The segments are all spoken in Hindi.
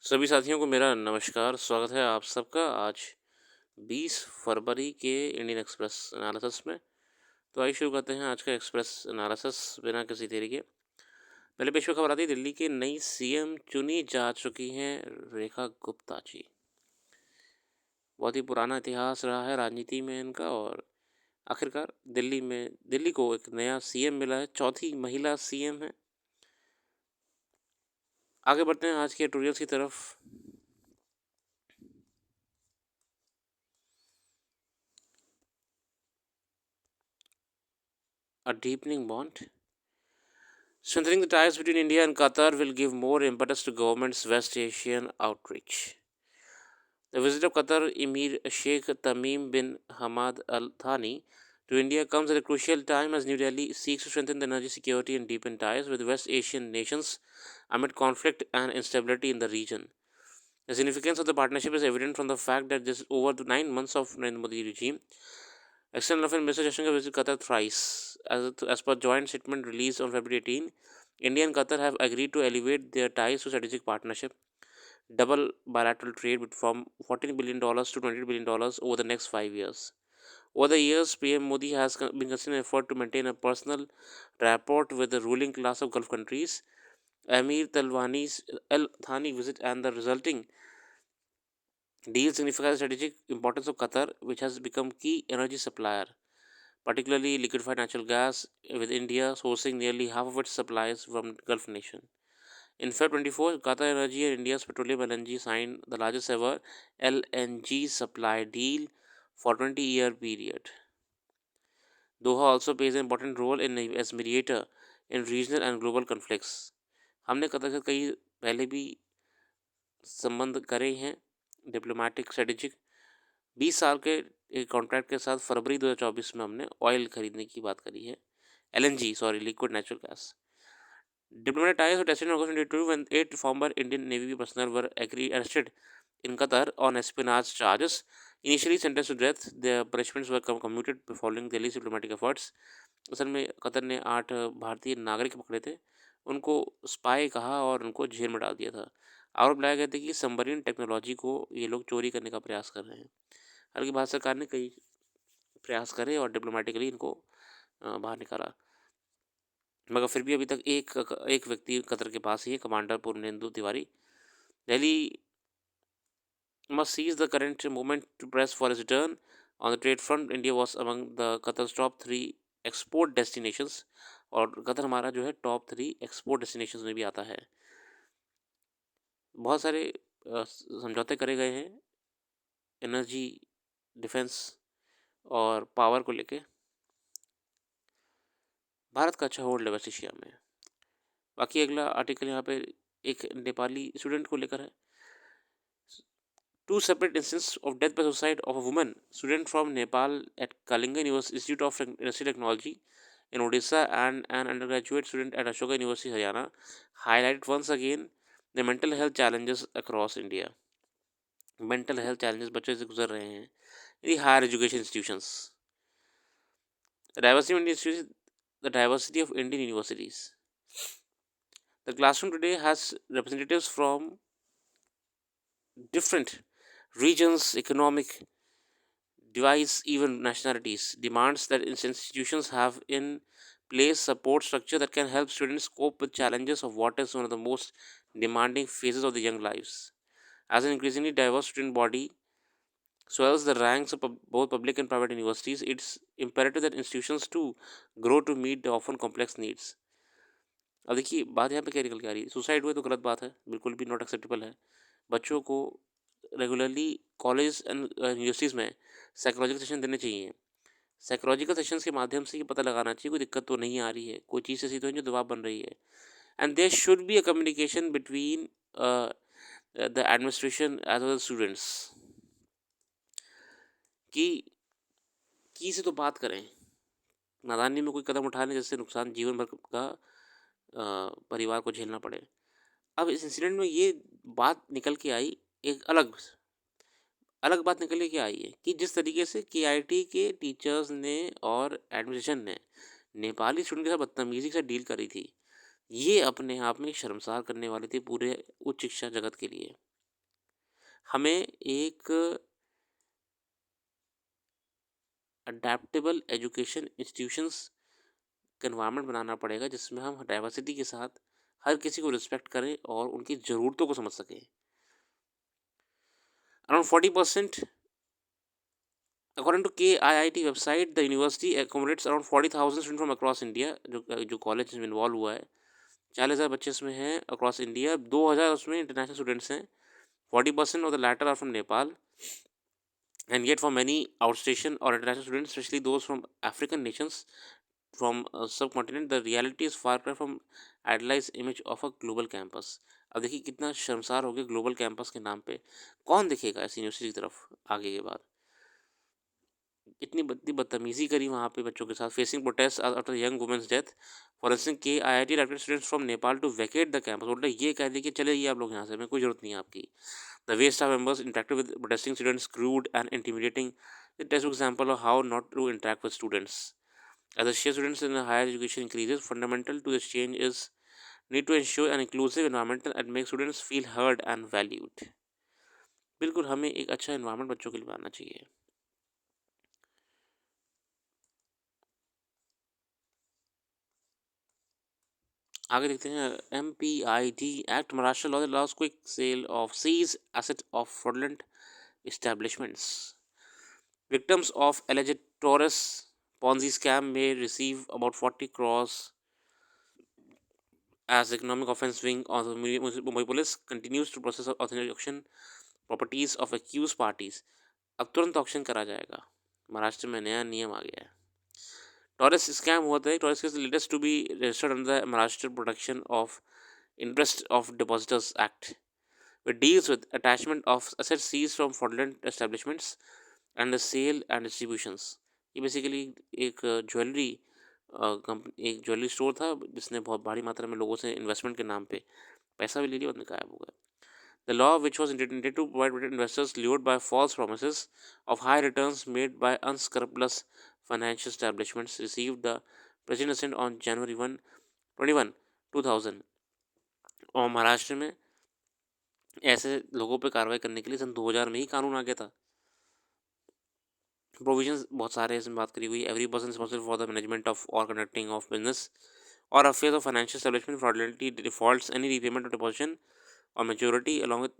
सभी साथियों को मेरा नमस्कार, स्वागत है आप सबका आज 20 फरवरी के इंडियन एक्सप्रेस एनालिसिस में। तो आइए शुरू करते हैं आज का एक्सप्रेस एनालिसिस बिना किसी देरी के। पहले पेश में खबर आती है, दिल्ली की नई सीएम चुनी जा चुकी हैं रेखा गुप्ता जी। बहुत ही पुराना इतिहास रहा है राजनीति में इनका और आखिरकार दिल्ली को एक नया सीएम मिला है, चौथी महिला सीएम है। आगे बढ़ते हैं आज के एडिटोरियल्स की तरफ। A deepening bond. Strengthening the ties between India and Qatar will give more impetus to government's West Asian outreach. The visit of Qatar Emir Sheikh Tamim bin Hamad Al Thani to India comes at a crucial time as New Delhi seeks to strengthen the energy security and deepen ties with West Asian nations amid conflict and instability in the region. The significance of the partnership is evident from the fact that this over the 9 months of Narendra Modi regime, External Affairs Minister Jaishankar visited Qatar thrice. As per joint statement released on February 18, India and Qatar have agreed to elevate their ties to strategic partnership, double bilateral trade from $14 billion to $20 billion over the next 5 years. Over the years, PM Modi has been considering an effort to maintain a personal rapport with the ruling class of Gulf countries. Amir Talwani's Al Thani visit and the resulting deal signify the strategic importance of Qatar, which has become key energy supplier, particularly liquefied natural gas, with India sourcing nearly half of its supplies from Gulf nation. In February 24, Qatar Energy and India's Petroleum LNG signed the largest ever LNG supply deal for 20-year period. Doha also plays an important role as mediator in regional and global conflicts. हमने कतर के कई पहले भी संबंध करे हैं, डिप्लोमेटिक स्ट्रेटेजिक 20 साल के एक कॉन्ट्रैक्ट के साथ फरवरी 2024 में हमने ऑयल खरीदने की बात करी है, LNG sorry liquid natural gas. Diplomatic ties were tested in August 2022 when 8 former Indian Navy personnel were arrested in Qatar on espionage charges. Initially sentenced to death, their punishments were commuted following Delhi's diplomatic efforts. असल में कतर ने 8 भारतीय नागरिक पकड़े थे, उनको स्पाई कहा और उनको जेल में डाल दिया था. आरोप लगाए गए थे कि सबमरीन टेक्नोलॉजी को ये लोग चोरी करने का प्रयास कर रहे हैं. हालांकि भारत सरकार ने कई प्रयास करे और डिप्लोमेटिकली इनको बाहर निकाला, मगर फिर भी अभी तक एक व्यक्ति कतर के पास ही है, commander Purnendu Tiwari. Delhi must seize the current moment to press for his return. On the trade front, India was among the Qatar's top 3 export destinations, और कतर हमारा जो है टॉप 3 एक्सपोर्ट डेस्टिनेशंस में भी आता है. बहुत सारे समझौते करे गए हैं एनर्जी, डिफेंस और पावर को लेके. भारत का अच्छा होल्ड है वेस्ट एशिया में. बाकी अगला आर्टिकल यहाँ पे एक नेपाली स्टूडेंट को लेकर है. Two separate instances of death by suicide of a woman student from Nepal at Kalinga Institute of Industrial Technology in Odisha and an undergraduate student at Ashoka University, Haryana, highlighted once again the mental health challenges across India. Mental health challenges बच्चे से गुजर रहे हैं in the higher education institutions. The diversity of Indian universities. The classroom today has representatives from different regions, economic device, even nationalities. Demands that institutions have in place support structure that can help students cope with challenges of what is one of the most demanding phases of the young lives. As an increasingly diverse student body swells the ranks of both public and private universities, it's imperative that institutions too grow to meet the often complex needs. अब देखिए बात यहाँ पे क्या निकल के आ रही है. सुसाइड हुए तो गलत बात है, बिल्कुल भी नॉट एक्सेप्टेबल है. बच्चों को रेगुलरली कॉलेज एंड यूनिवर्सिटीज़ में साइकोलॉजिकल सेशन देने चाहिए. साइकोलॉजिकल सेशंस के माध्यम से ये पता लगाना चाहिए कोई दिक्कत तो नहीं आ रही है, कोई चीज़ ऐसी तो नहीं जो दबाव बन रही है. And there should be a communication between the administration as well students की से तो बात करें, नादानी में कोई कदम उठा लें जिससे नुकसान जीवन भर का परिवार को झेलना पड़े. अब इस इंसिडेंट में ये बात निकल के आई, एक अलग बात निकल के आई है कि जिस तरीके से KIT के टीचर्स ने और एडमिनिस्ट्रेशन ने नेपाली स्टूडेंट के साथ बदतमीजी से डील करी थी, ये अपने आप में शर्मसार करने वाली थी पूरे उच्च शिक्षा जगत के लिए. हमें एक अडेप्टेबल एजुकेशन इंस्टीट्यूशंस का एनवायरनमेंट बनाना पड़ेगा जिसमें हम डाइवर्सिटी के साथ हर किसी को रिस्पेक्ट करें और उनकी ज़रूरतों को समझ सकें। Around 40%, according to KIIT website, the university accommodates around 40,000 students from across India। जो कॉलेज में इन्वॉल्व हुआ है 40,000 बच्चे इसमें हैं अक्रॉस इंडिया। 2,000 उसमें इंटरनेशनल स्टूडेंट्स हैं। 40% of the latter are from Nepal, and yet for many outstation or international students, especially those from African nations, from subcontinent, the reality is far cry from idealized image of a global campus। अब देखिए कितना शर्मसार हो गया ग्लोबल कैंपस के नाम पे। कौन दिखेगा ऐसी यूनिवर्सिटी की तरफ आगे के बाद? इतनी बदतमीजी करी वहाँ पे बच्चों के साथ। Facing protest after young women's death, for instance K I I T directed students from Nepal to vacate the campus. उल्टा ये कह दिया कि चले जाइए आप लोग यहाँ से, हमें कोई जरूरत नहीं है आपकी। The way staff members interacted with protesting students crude and intimidating. It is an example of how not to interact with students. As the share students in higher education increases, fundamental to this change is need to ensure an inclusive environment and make students feel heard and valued। बिल्कुल हमें एक अच्छा environment बच्चों के लिए बनाना चाहिए। आगे देखते हैं MPID act Maharashtra law allows quick sale of seized asset of fraudulent establishments। Victims of alleged Taurus Ponzi scam may receive about 40 crores as economic offense wing of the Mumbai police continues to process authentic auction properties of accused parties। अब तुरंत ऑक्शन करा जाएगा। महाराष्ट्र में नया नियम आ गया है। टॉरस स्कैम हुआ था। Torres is latest to be registered under the Maharashtra protection of interest of depositors act, which deals with attachment of assets seized from fraudulent establishments and the sale and distributions। ये बेसिकली एक ज्वेलरी कंपनी, एक ज्वेलरी स्टोर था जिसने बहुत भारी मात्रा में लोगों से इन्वेस्टमेंट के नाम पे पैसा भी ले लिया और गायब हो गया। The law, which was intended to provide investors lured by false promises of high returns made by unscrupulous financial establishments, received the president assent on January 21, 2000। और महाराष्ट्र में ऐसे लोगों पे कार्रवाई करने के लिए सन 2000 में ही कानून आ गया था। प्रोविजंस बहुत सारे इसमें बात करी हुई। Every person responsible for the management of और कंडक्टिंग ऑफ बिजनेस और affairs of financial establishment fraudulently defaults any repayment of deposition और मेच्योरिटी अलॉन्ग विद,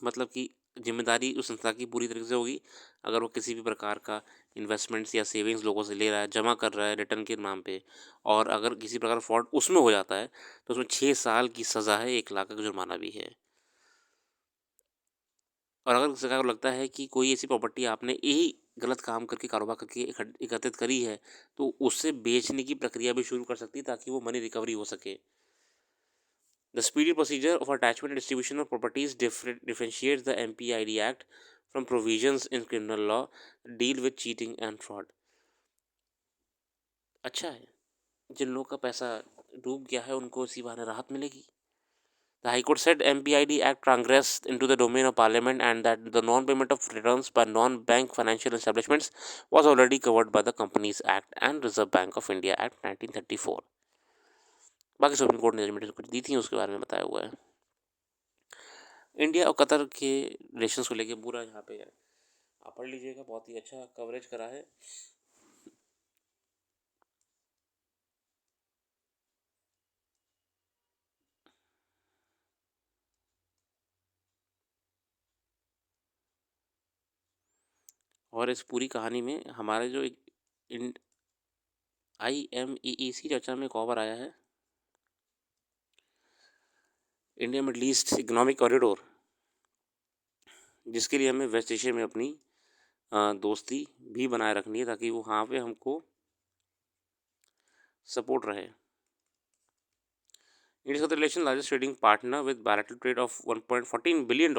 मतलब कि जिम्मेदारी उस संस्था की पूरी तरीके से होगी अगर वो किसी भी प्रकार का इन्वेस्टमेंट्स या सेविंग्स लोगों से ले रहा है, जमा कर रहा है रिटर्न के नाम पे, और अगर किसी प्रकार फ्रॉड उसमें हो जाता है तो उसमें 6 साल की सज़ा है, 1 लाख का जुर्माना भी है। और अगर सरकार को लगता है कि कोई ऐसी प्रॉपर्टी आपने यही गलत काम करके कारोबार करके एकत्रित करी है तो उससे बेचने की प्रक्रिया भी शुरू कर सकती है ताकि वो मनी रिकवरी हो सके। The speedy procedure of attachment and distribution of properties differentiates the MPID Act from provisions in criminal law that deal with cheating and fraud। अच्छा है, जिन लोगों का पैसा डूब गया है उनको इसी बहाने राहत मिलेगी। The High Court said MPID Act transgressed into the domain of Parliament and that the non-payment of returns by non-bank financial establishments was already covered by the Companies Act and Reserve Bank of India Act 1934। बाकी सुप्रीम कोर्ट ने जजमेंट कुछ दी थी उसके बारे में बताया हुआ है। इंडिया और कतर के रिलेशंस को लेके पूरा यहाँ पे आप पढ़ लीजिएगा, बहुत ही अच्छा कवरेज करा है। और इस पूरी कहानी में हमारे जो IMEEC चर्चा में एक ओवर आया है, India middle east economic corridor, जिसके लिए हमें वेस्ट एशिया में अपनी दोस्ती भी बनाए रखनी है ताकि वो वहाँ पे हमको सपोर्ट रहे। India's Qatar relation largest trading partner with bilateral trade of $1.14 billion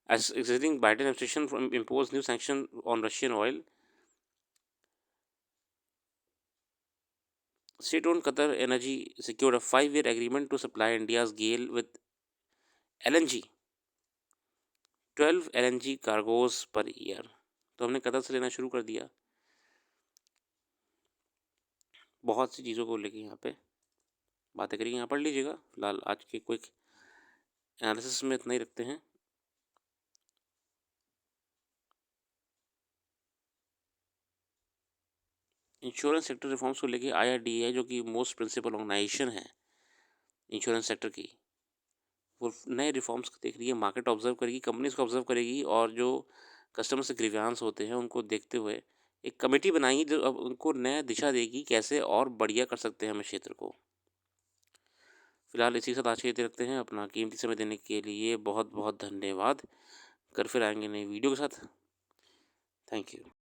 as exiting Biden administration from imposed new sanction on Russian oil। State-owned Qatar Energy secured a 5-year agreement to supply India's GAIL with LNG, 12 LNG cargoes per year। तो हमने कतर से लेना शुरू कर दिया। बहुत सी चीज़ों को लेके यहाँ पे बातें करेंगे, यहाँ पढ़ लीजिएगा। फिलहाल आज के क्विक एनालिसिस में इतना ही रखते हैं। इंश्योरेंस सेक्टर रिफॉर्म्स को लेके IRDAI जो कि मोस्ट प्रिंसिपल ऑर्गेनाइजेशन है इंश्योरेंस सेक्टर की, वो नए रिफॉर्म्स देख रही है, मार्केट ऑब्जर्व करेगी, कंपनीज को ऑब्जर्व करेगी और जो कस्टमर से ग्रीवांस होते हैं उनको देखते हुए एक कमेटी बनाएगी जो अब उनको नया दिशा देगी कैसे और बढ़िया कर सकते हैं हम इस क्षेत्र को। फिलहाल इसी के साथ आज के लिए रखते हैं। अपना कीमती समय देने के लिए बहुत बहुत धन्यवाद। कर फिर आएंगे नई वीडियो के साथ। Thank you.